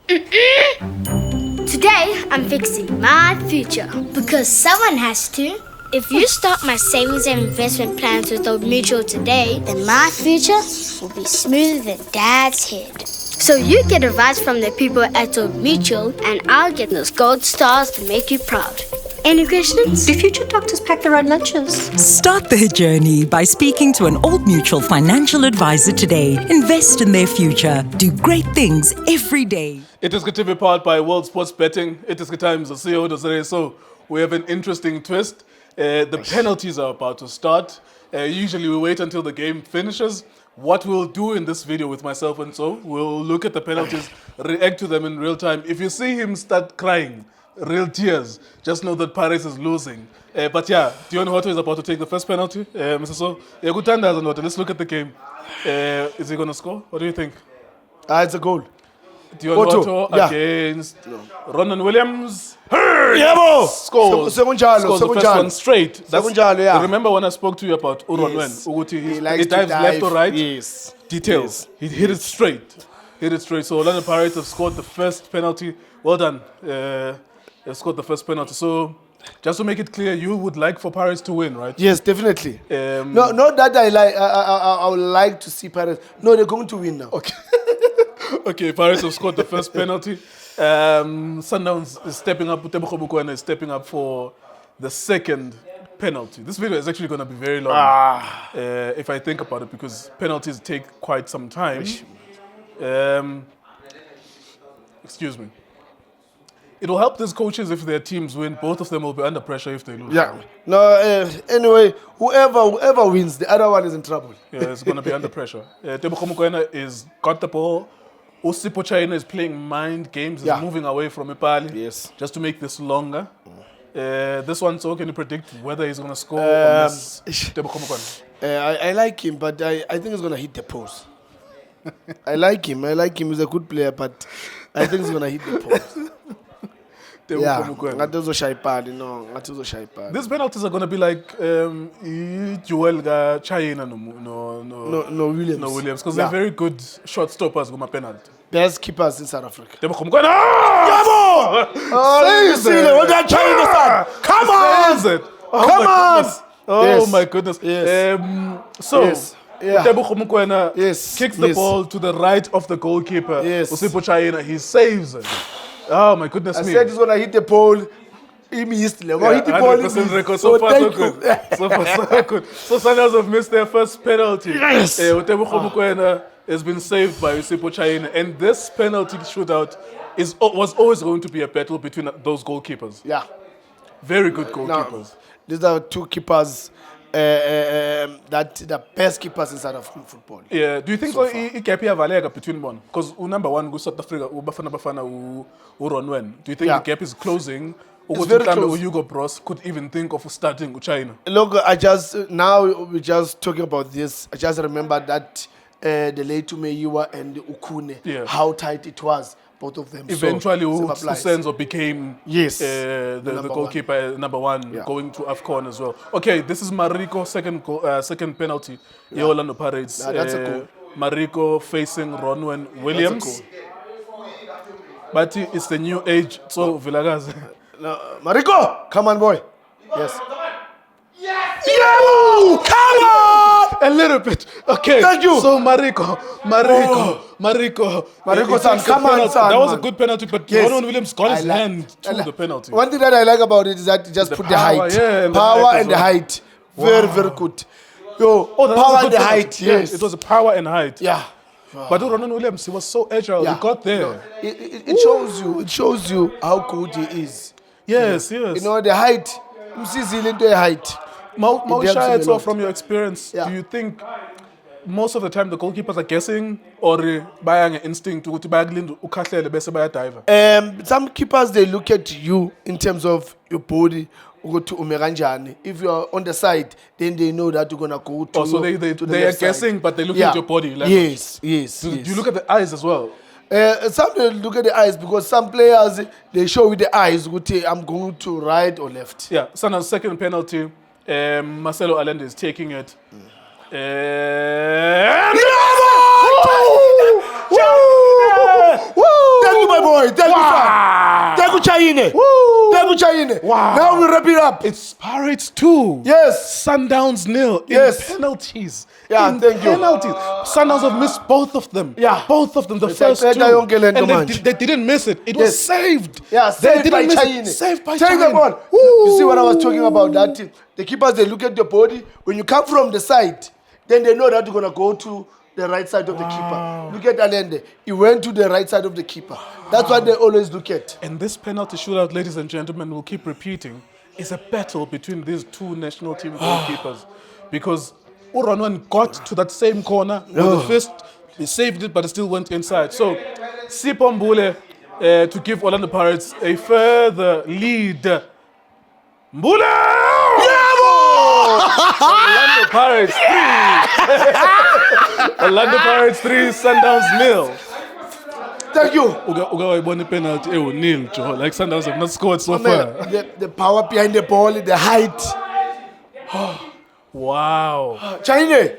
Today, I'm fixing my future because someone has to. If you start my savings and investment plans with Old Mutual today, then my future will be smoother than Dad's head. So you get advice from the people at Old Mutual, and I'll get those gold stars to make you proud. Any questions? Do future doctors pack their own lunches? Start their journey by speaking to an Old Mutual financial advisor today. Invest in their future. Do great things every day. iDiskiTV powered by World Sports Betting. iDiski Times, the CEO does. So we have an interesting twist. The penalties are about to start. Usually we wait until the game finishes. What we'll do in this video with myself and Tso, we'll look at the penalties, react to them in real time. If you see him start crying, real tears, just know that Paris is losing. But yeah, Dion Hoto is about to take the first penalty. Mr. So, let's look at the game. Is he going to score? What do you think? It's a goal. Dion Hoto against Ronan Williams. Scores the first one straight. Remember when I spoke to you about Uronwen? He dives left or right? Yes. Details. He hit it straight. So Orlando Pirates have scored the first penalty. Well done. They've scored the first penalty. So just to make it clear, you would like for Pirates to win, right? Yes, definitely. No, not that I would like to see Pirates. No, they're going to win now. Okay. Okay, Pirates have scored the first penalty. Sundowns is stepping up. Tebogo Mokoena is stepping up for the second penalty. This video is actually going to be very long if I think about it, because penalties take quite some time. Excuse me. It will help these coaches if their teams win. Both of them will be under pressure if they lose. Yeah. No. Anyway, whoever wins, the other one is in trouble. Yeah, it's going to be under pressure. Tebogo Mokoena is got the ball. Sipho Chaine is playing mind games. He's moving away from Ipali. Yes. Just to make this longer. This one, so can you predict whether he's going to score on this Tebogo Mokoena? I like him, but I think he's going to hit the post. I like him. He's a good player, but I think he's going to hit the post. These penalties are going to be like Joel Chaine no Williams. No Williams, because they're very good shot stoppers with my penalty. Best keepers in South Africa. Tebogo Mokoena! Come on! Come on! Oh my goodness. Yes. Tebogo Mokoena kicks the ball to the right of the goalkeeper. Yes. Sipho Chaine, he saves it. Oh my goodness me. I said he's going to hit the pole. He missed. Hit the ball. 100% record. So far, so good. So far, so good. So Sundowns have missed their first penalty. Yes. Tebogo Mokoena has been saved by Sipho Chaine. And this penalty shootout was always going to be a battle between those goalkeepers. Yeah. Very good goalkeepers. These are two keepers. That the best keepers in South African football. Yeah. Do you think the gap here valega between one? Because number one go South Africa, Bafana, Uronwen. Do you think the gap is closing? It's very close. Hugo Bros could even think of starting China. Look, we're just talking about this. I just remember that the late Meyiwa and Ukune, how tight it was. Both of them. Eventually, Usenzo became the goalkeeper number one, going to AFCON as well. Okay, this is Mariko, second penalty. Orlando Pirates. That's a goal. Mariko facing Ronwen Williams. But it's the new age, Tso Vilakazi. No, Mariko, come on, boy. Yes. Yo! Come on! A little bit. Okay. Thank you. So Mariko, son, come on, son. That was a good penalty, but Ronwen Williams got his hand to the penalty. One thing that I like about it is that he just put the height. Power and the height. Very, very good. Power and the height. Yes. It was a power and height. Yeah. But Ronwen Williams, he was so agile. He got there. It shows you how good he is. Yes. You know, the height. Mausha, from your experience, do you think most of the time the goalkeepers are guessing or buying an instinct to dive? Some keepers, they look at you in terms of your body. If you are on the side, then they know that you're going to go to so they are guessing, side. But they look at your body. Like, yes. Do you look at the eyes as well? Some they look at the eyes because some players, they show with the eyes, I'm going to right or left. Yeah, Sundowns' second penalty, Marcelo Allende is taking it. you, my boy. Thank you, son. Thank you, Chaine. Thank you, Chaine. Wow. Now we wrap it up. It's Pirates 2. Yes. Sundowns 0. Yes. In penalties. Yeah, in thank you. penalties. Sundowns have missed both of them. Yeah. Both of them. The It's first like two. and they didn't miss it. It was saved. Yeah, They saved by didn't miss Chaine. it. Saved by Take the Chaine. ball. You see what I was talking about? That the keepers, they look at the body. When you come from the side, then they know that you're going to go to the right side of the keeper. Look at Allende. He went to the right side of the keeper. That's what they always look at. And this penalty shootout, ladies and gentlemen, we'll keep repeating, is a battle between these two national team goalkeepers. Because Uranwan got to that same corner with the fist. He saved it, but it still went inside. So, Sipho Mbule to give Orlando Pirates a further lead. Mbule! Orlando Pirates 3. Orlando Pirates 3, Sundowns 0. Thank you. Uga won a penalty, nil, Joe. Like Sundowns have not scored so far. The power behind the ball, the height. Wow. Chaine.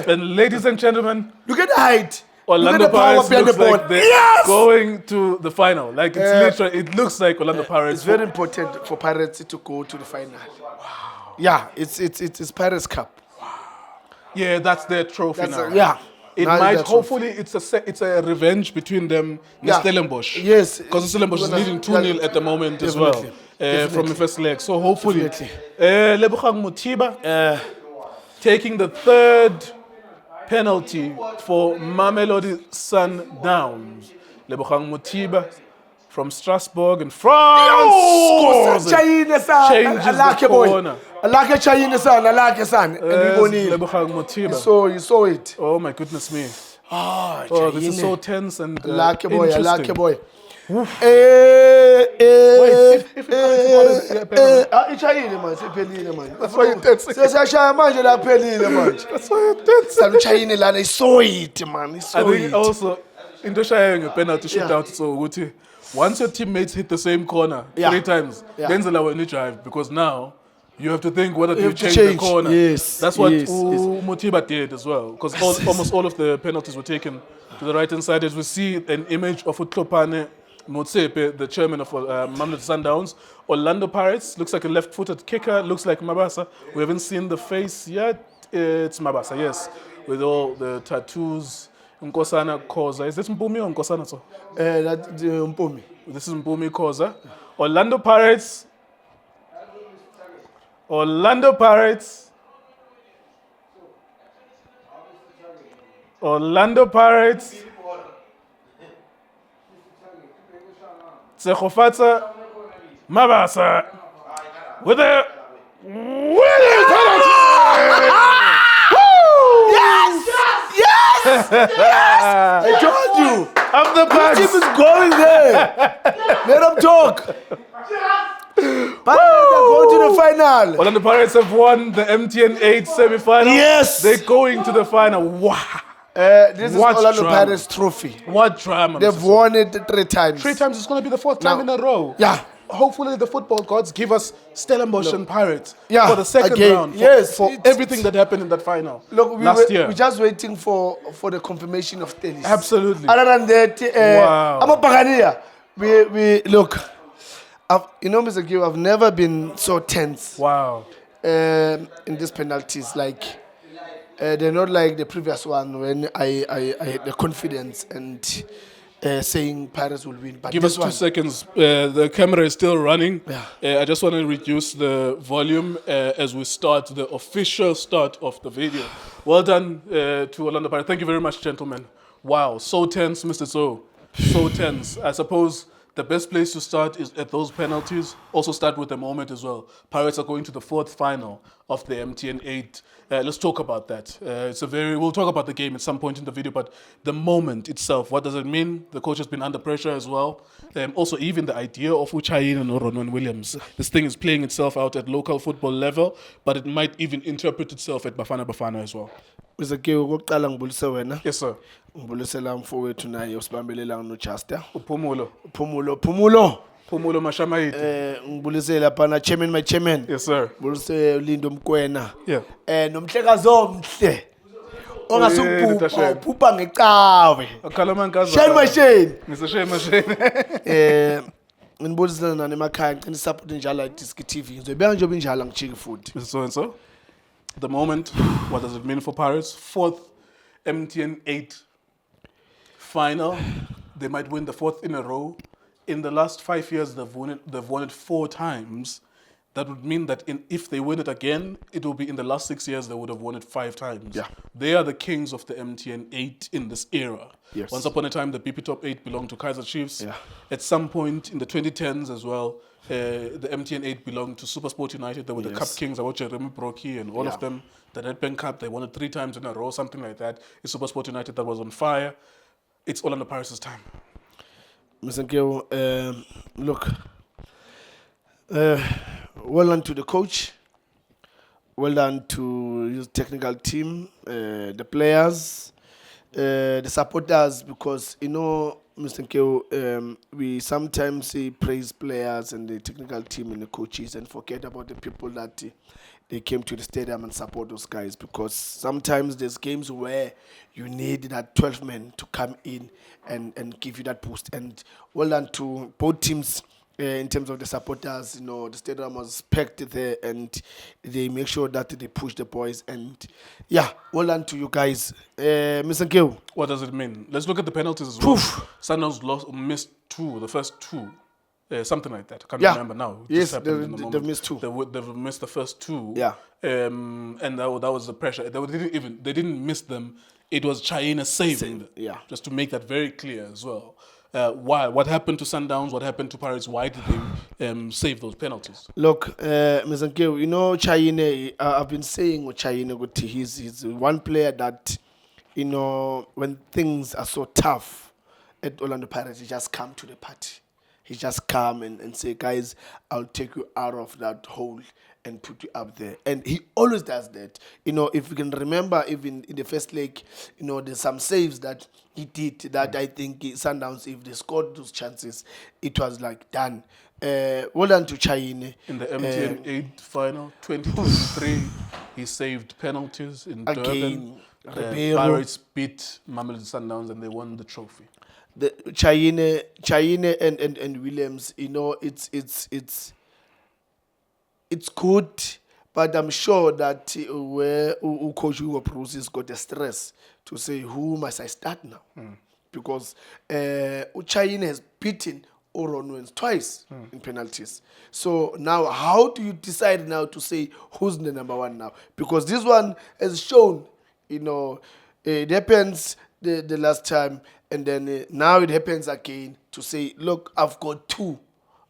And ladies and gentlemen, Look at the height. Orlando Look at the power Pirates behind looks the ball. like they're going to the final. Like it's literally, it looks like Orlando Pirates. It's very important for Pirates to go to the final. Wow. Yeah, it's Pirates Cup. Yeah, that's their trophy now. Yeah. It Now might, that's hopefully, it's a revenge between them and Yeah. Stellenbosch. Yes. Because Stellenbosch is leading 2-0 at the moment as well from the first leg. So hopefully, Lebogang Mothiba taking the third penalty for Mamelodi Sundowns. Lebogang Mothiba from Strasbourg in France scores it. Changes the corner. I like Chaine, son. I like son. And Lebogang Mothiba. So you saw it. Oh my goodness me. Oh, This is so tense and I like boy. I like interesting. boy. Chaine, man. Sepelile, man. That's why you're tense. Sesashaya manje la pelile manje. That's why you're tense. Salu Chaine lana, he saw it, man. He I saw think it. also into sharing a penalty shootout, so ukuthi, once your teammates hit the same corner 3 times, then when you drive, because now you have to think whether you change the corner. Yes. That's what yes. Mothiba did as well, because almost all of the penalties were taken to the right hand side. As we see an image of Utlopane Motsepe, the chairman of Mamelodi Sundowns. Orlando Pirates looks like a left-footed kicker, looks like Mabasa. We haven't seen the face yet. It's Mabasa, yes, with all the tattoos. Nkosana Koza. Is this Mpumi or Nkosana? So? That's Mpumi. This is Mpumi Koza. Orlando Pirates. Orlando Pirates. Orlando Pirates. Tsekhofatsa Mabasa with a winning penalty. I told you. Of the This team Pirates. is going there. Let them talk. Pirates are going to the final. Orlando Pirates have won the MTN 8 semi-final. Yes. They're going to the final. Wow. This is What Orlando drama. Pirates trophy. What drama. They've Mr. won it 3 times. 3 times. It's going to be the 4th time in a row. Yeah. Hopefully the football gods give us Stellenbosch and Pirates Yeah, for the second again. round. Yes, For it's- everything that happened in that final Look, last year. we're just waiting for the confirmation of tennis. Absolutely. Other than that, Wow. I'm a Pagania. We look. Mr. Gill, I've never been so tense Wow. in these penalties. Like they're not like the previous one when I had the confidence and saying Pirates will win. But Give us this 2 one, seconds. The camera is still running. Yeah. I just want to reduce the volume as we start the official start of the video. Well done to Orlando Pirates. Thank you very much, gentlemen. Wow, so tense, Mr. Tso. So tense. I suppose the best place to start is at those penalties. Also start with the moment as well. Pirates are going to the 4th final of the MTN 8. Let's talk about that. We'll talk about the game at some point in the video, but the moment itself, what does it mean? The coach has been under pressure as well. Also, even the idea of Chaine and Ronwen Williams. This thing is playing itself out at local football level, but it might even interpret itself at Bafana as well. Mr. Gill, okokuqala ngibulise wena. Yes, sir. Ngibulisela mfowethu naye usibambelela noJusta. Upumulo. Phumulo Mashamayiti. ngibulisela phana chairman my chairman. Yes, sir. Ngibulise Lindo Mkwena. Yeah. Nomhlekazi omhle. ongasukuphupa uphupha ngecawe. Shane machine. Mr. Shane machine. Ngibonisa nani emakhaya ngicela support njalo iDiskiTV. Ngizobeka nje obinjalo ngijike futhi. Mr. So-and-so, at the moment, what does it mean for Pirates? 4th MTN 8 final. They might win the 4th in a row. In the last 5 years, they've won it 4 times. That would mean that if they win it again, it will be in the last 6 years they would have won it 5 times. Yeah. They are the kings of the MTN 8 in this era. Yes. Once upon a time, the BP Top 8 belonged to Kaizer Chiefs. Yeah. At some point in the 2010s as well, the MTN 8 belonged to SuperSport United. They were the Cup Kings, about Jeremy Brockie and all of them. The Nedbank Cup, they won it 3 times in a row, something like that. It's SuperSport United that was on fire. It's all under Paris' time. Mr. Nkeo, look, well done to the coach, well done to his technical team, the players, the supporters, because, you know, Mr. Nkeo, we sometimes praise players and the technical team and the coaches and forget about the people that they came to the stadium and support those guys, because sometimes there's games where you need that 12 men to come in and give you that boost. And well done to both teams in terms of the supporters. You know, the stadium was packed there and they make sure that they push the boys. And yeah, well done to you guys. Mr. Nkeo. What does it mean? Let's look at the penalties as well. Sundowns missed 2, the first 2. Something like that. I can't remember now. Yes, they've missed 2. They've missed the first 2. Yeah. And that was the pressure. They didn't miss them. It was Chaine saving them. Yeah. Just to make that very clear as well. Why? What happened to Sundowns? What happened to Pirates? Why did they save those penalties? Look, Mr. Nkeo, you know Chaine. I've been saying with Chaine, he's one player that, you know, when things are so tough at Orlando Pirates, he just come to the party. He just come and say, guys, I'll take you out of that hole and put you up there. And he always does that. You know, if you can remember, even in the first leg, you know, there's some saves that he did that I think Sundowns, if they scored those chances, it was like done. Well done to Chaine. In the MTN 8 final, 2023, he saved penalties in Again, Durban. Pirates beat Mamelodi Sundowns and they won the trophy. The Chaine and Williams, you know, it's good, but I'm sure that where Coach Hugo Bruce has got the stress to say, who must I start now? Because Chaine has beaten Oronwens twice in penalties. So now, how do you decide now to say who's the number 1 now? Because this one has shown, you know, it happens the last time, and then now it happens again to say, look, I've got 2.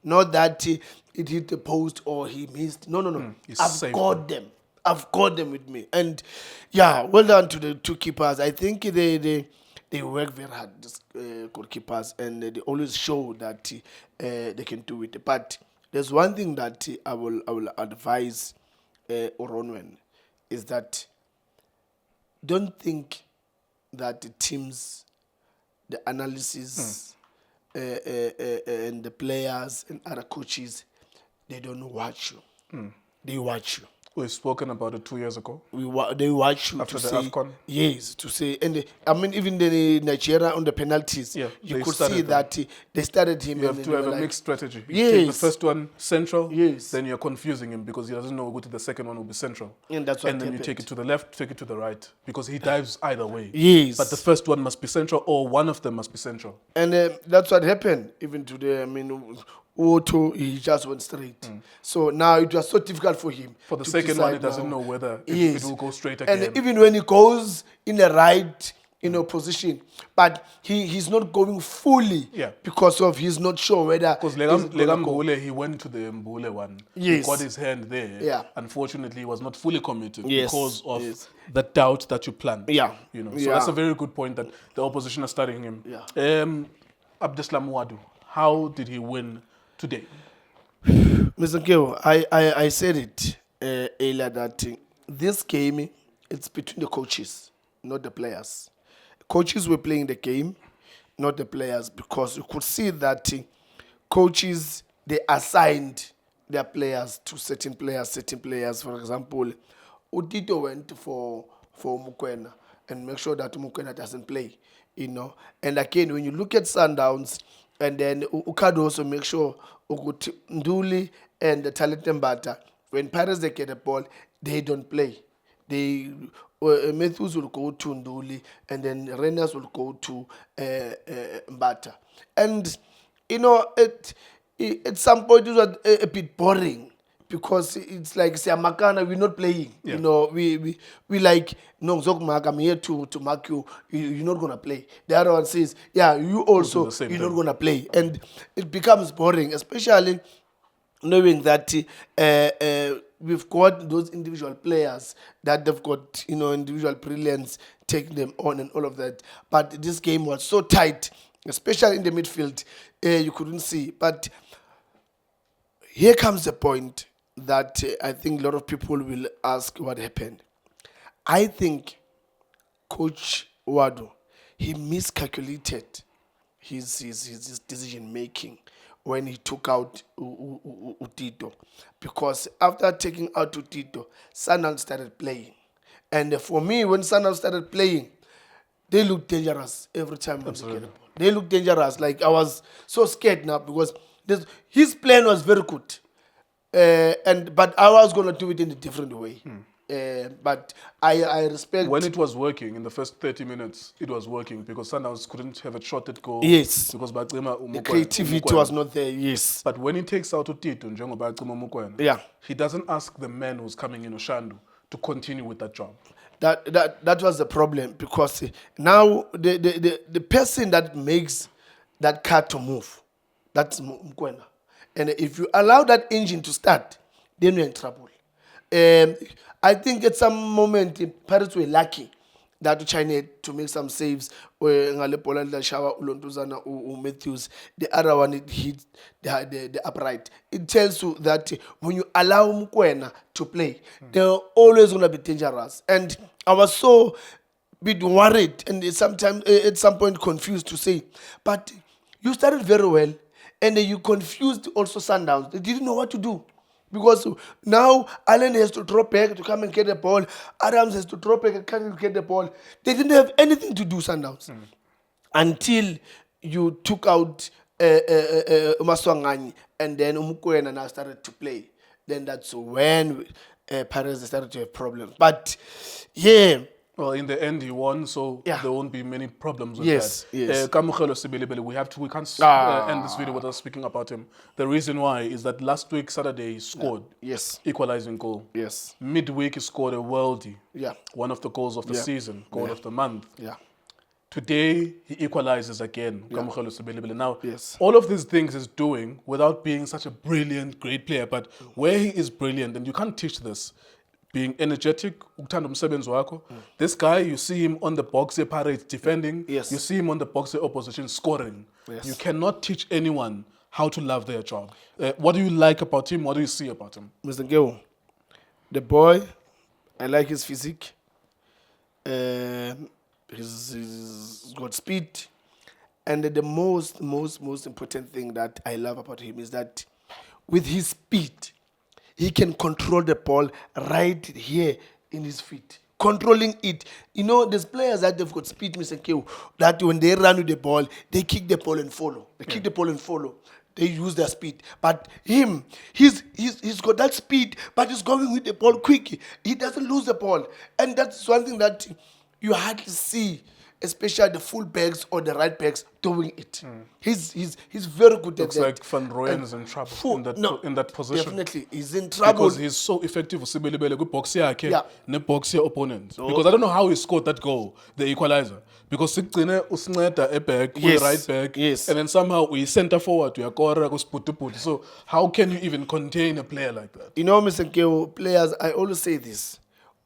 Not that it hit the post or he missed. No. I've got them. I've got them with me. And yeah, well done to the 2 keepers. I think they work very hard, these goalkeepers, and they always show that they can do it. But there's one thing that I will advise Oronwen is that don't think that the teams, the analysis, and the players and other coaches, they don't watch you. They watch you. We've spoken about it 2 years ago. They watch you after to the say, AFCON. Yes, to say, and I mean even the Nigeria on the penalties, you could see that they started him. You have to have a mixed strategy. You Yes. take the first one central, Yes. then you're confusing him because he doesn't know what the second one will be central. And that's what And then happened. you take it to the left, take it to the right because he dives either way. Yes. But the first one must be central or one of them must be central. And that's what happened even today. I mean, Otto, he just went straight. So now it was so difficult for him. For the to second one, he decide doesn't now. know whether Yes. it will go straight again. And even when he goes in the right, position, but he's not going fully because of he's not sure whether. Because Mbule, he went to the Mbule one. Yes. He got his hand there. Yeah. Unfortunately, he was not fully committed Yes. because of Yes. the doubt that you plant. Yeah. You know. So Yeah. that's a very good point that the opposition is studying him. Yeah. Abdeslam Ouaddou, how did he win today? Mr. Nkeo, I said it earlier that this game, it's between the coaches, not the players. Coaches were playing the game, not the players, because you could see that coaches, they assigned their players to certain players. For example, Utito went for Mukwena. and make sure that Mukwena doesn't play, you know. And again, when you look at Sundowns, and then Ukado also make sure Ukuthi Nduli and the Talent Mbata, when Paris they get a ball, they don't play. They Matthews will go to Nduli, and then Renas will go to Mbata. And you know, at some point it was a bit boring because it's like Makana, we're not playing. Yeah. You know, we like no Zokmak, I'm here to mark you. You're not gonna play. The other one says, yeah, you also you're not gonna play, and it becomes boring, especially knowing that we've got those individual players that they've got, you know, individual brilliance, taking them on and all of that. But this game was so tight, especially in the midfield, you couldn't see. But here comes the point that I think a lot of people will ask what happened. I think Coach Wado, he miscalculated his decision making when he took out Utito. Because after taking out Utito, Sundowns started playing. And for me, when Sundowns started playing, they looked dangerous every time when they get the ball. They looked dangerous. Like, I was so scared now because his plan was very good. But I was going to do it in a different way. But I respect... When it was working, in the first 30 minutes, it was working because Sundowns couldn't have a shot at goal. Yes. Because the creativity was not there, yes. But when he takes out Utito, yeah, he doesn't ask the man who's coming in, Oshandu, to continue with that job. That was the problem because now the person that makes that car to move, that's Mukwena. And if you allow that engine to start, then you're in trouble. I think at some moment, Paris were lucky that Chaine to make some saves. Ngalepola the shower Ulontuzana Matthews. The other one it hit the upright. It tells you that when you allow Mukwena to play, they're always gonna be dangerous. And I was so bit worried and sometimes at some point confused to say, but you started very well, and you confused also Sundowns. They didn't know what to do. Because now Allen has to drop back to come and get the ball. Adams has to drop back and come and get the ball. They didn't have anything to do, Sundowns. Until you took out Umaswangani and then Umukwena now started to play. Then that's when Paris started to have problems. But yeah. Well, in the end, he won, so there won't be many problems with that. Yes. We can't end this video without speaking about him. The reason why is that last week, Saturday, he scored. Yes. Equalizing goal. Yes. Midweek, he scored a worldie. Yeah. One of the goals of the season, goal of the month. Yeah. Today, he equalizes again. Now, yes. all of these things he's doing without being such a brilliant, great player, but where he is brilliant, and you can't teach this, being energetic, this guy, you see him on the box parade defending, yes. You see him on the box opposition scoring. Yes. You cannot teach anyone how to love their job. What do you like about him? What do you see about him? Mr. Ngeo, the boy, I like his physique. He's got speed. And the most important thing that I love about him is that with his speed, he can control the ball right here in his feet. Controlling it. You know, there's players that they've got speed, Mr. Keo, that when they run with the ball, they kick the ball and follow. They kick the ball and follow. They use their speed. But him, he's got that speed, but he's going with the ball quick. He doesn't lose the ball. And that's one thing that you hardly see, especially the full backs or the right backs doing it. He's very good at that. Looks like Van Rooyen is in trouble in that position. Definitely, he's in trouble. Because he's so effective with box opponent. Because I don't know how he scored that goal, the equalizer. Because Usineta a back, right back, and then somehow we center forward to Yakora, so how can you even contain a player like that? You know, Mr. Keo, players, I always say this.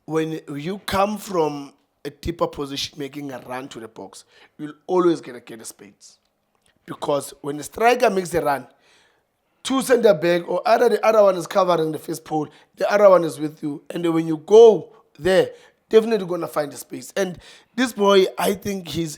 When you come from a deeper position making a run to the box, you'll always get a space. Because when the striker makes a run, two center back or either the other one is covering the first pole, the other one is with you. And then when you go there, definitely going to find a space. And this boy, I think he's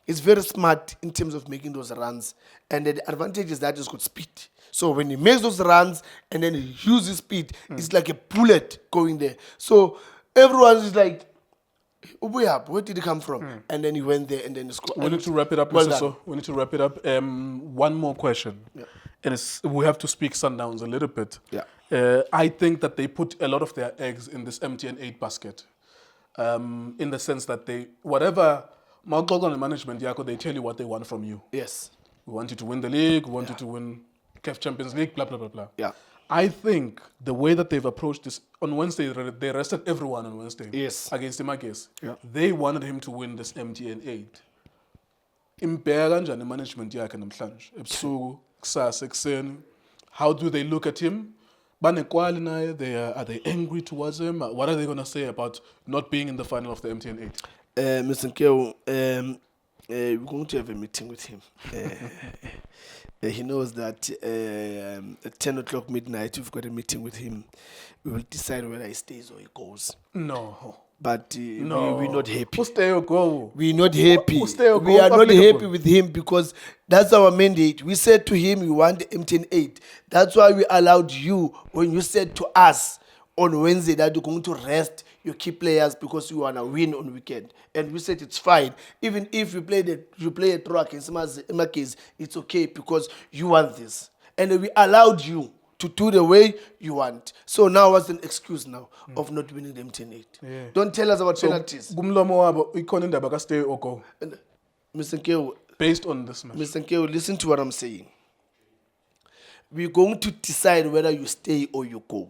very smart in terms of making those runs. And the advantage is that he's got speed. So when he makes those runs and then he uses speed, it's like a bullet going there. So everyone is like, Ubuyap, where did he come from? And then he went there and then he scored. We need to wrap it up, Well Mr. done. So. We need to wrap it up. One more question. Yeah. And we have to speak Sundowns a little bit. Yeah. I think that they put a lot of their eggs in this MTN8 basket. In the sense that whatever management, they tell you what they want from you. Yes. We want you to win the league, we want you to win CAF Champions League, blah, blah, blah, blah. Yeah. I think the way that they've approached this, on Wednesday, they arrested everyone on Wednesday. Yes. Against Imakes. Yeah. They wanted him to win this MTN8. Impera kanjani management yakhe namhlanje ebusuku kusasa ekuseni. How do they look at him? Banekwali naye, are they angry towards him? What are they going to say about not being in the final of the MTN8? Mr. Nkeo, we're going to have a meeting with him. He knows that at 10 o'clock midnight, we've got a meeting with him. We will decide whether he stays or he goes. No. But No. we're not happy. Who stay or go? We're not happy. Who stay or We go are not applicable? happy with him because that's our mandate. We said to him, we want the MTN8. That's why we allowed you, when you said to us on Wednesday that you're going to rest your key players because you want to win on weekend. And we said it's fine. Even if you play a draw against Imakes, it's okay because you want this. And we allowed you to do the way you want. So now what's an excuse now of not winning the MTN8? Yeah. Don't tell us about penalties. Gumlomo wabo ikhona indaba ka stay or go And, Mr. Nkeo, based on this match. Mr. Nkeo, listen to what I'm saying. We're going to decide whether you stay or you go.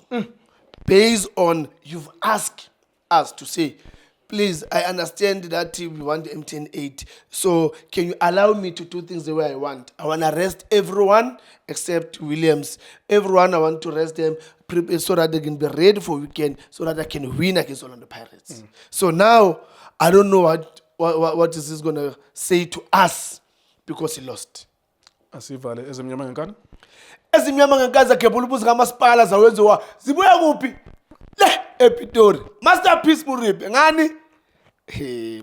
Based on you've asked us to say, please, I understand that we want the MTN8. So can you allow me to do things the way I want? I want to rest everyone except Williams. Everyone, I want to rest them so that they can be ready for weekend so that I can win against Orlando Pirates. So now, I don't know what is this going to say to us because he lost. Asivale ezemnyama ngenkani? Ezimnyama ngenkaza kebula ubuzi kamasipala zawenziwa zibuya kuphi le ePitori masterpiece Muribe ngani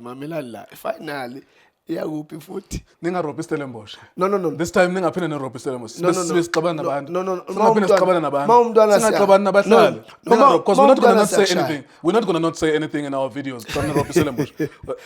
mamelani la finally iyakuphi futhi Ningarobhi Stellenbosch. no This time ningaphinde nerobhi Stellenbosch. Sixabana nabantu. no Singaphinde sixabana nabantu. Mawumntwana Singaxabani nabahlali. Because we're not going to not say siyashaya. anything. We're not going to not say anything in our videos. Nerobhi Stellenbosch.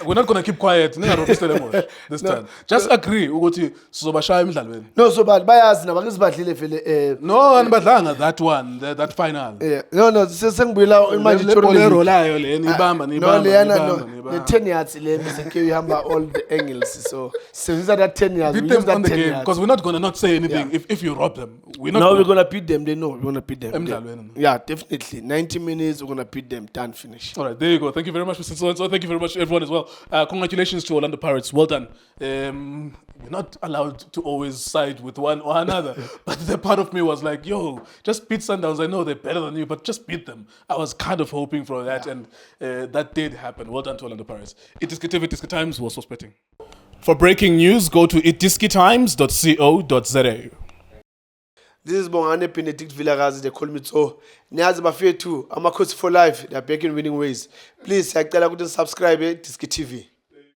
We're not going to keep quiet. Ningarobhi Stellenbosch this time. Just agree ukuthi sizobashaya emidlalweni. No so bad bayazi nabakuzibadlile vele No, anibadlanga that one, that final. no sengibuyela manje Le rolayo le nibamba no nibamba. leyana nibamba, no the 10 yards le Mr. ihamba all the angles so these are that 10 yards Beat we them use that on the 10 game yards. because we're not going to not say anything if you rob them. We're not. No, gonna, we're gonna beat them. They know we're gonna beat them. Emdlalweni. Yeah, definitely. 90 minutes, we're gonna beat them. Done, finish. All right, there you go. Thank you very much, Mr. So-and-so. Thank you very much, everyone, as well. Congratulations to Orlando Pirates. Well done. You're not allowed to always side with one or another. But the part of me was like, yo, just beat Sundowns. I know they're better than you, but just beat them. I was kind of hoping for that, and that did happen. Well done to Orlando Pirates. iDiskiTV, iDiski Times, was sports betting. For breaking news, go to iDiskiTimes.co.za. This is Bongane Benedict Vilakazi. They call me Tso. Niyazi bafethu, amakhosi for life. They are back in winning ways. Please, siyacela ukuthi subscribe iDiski TV.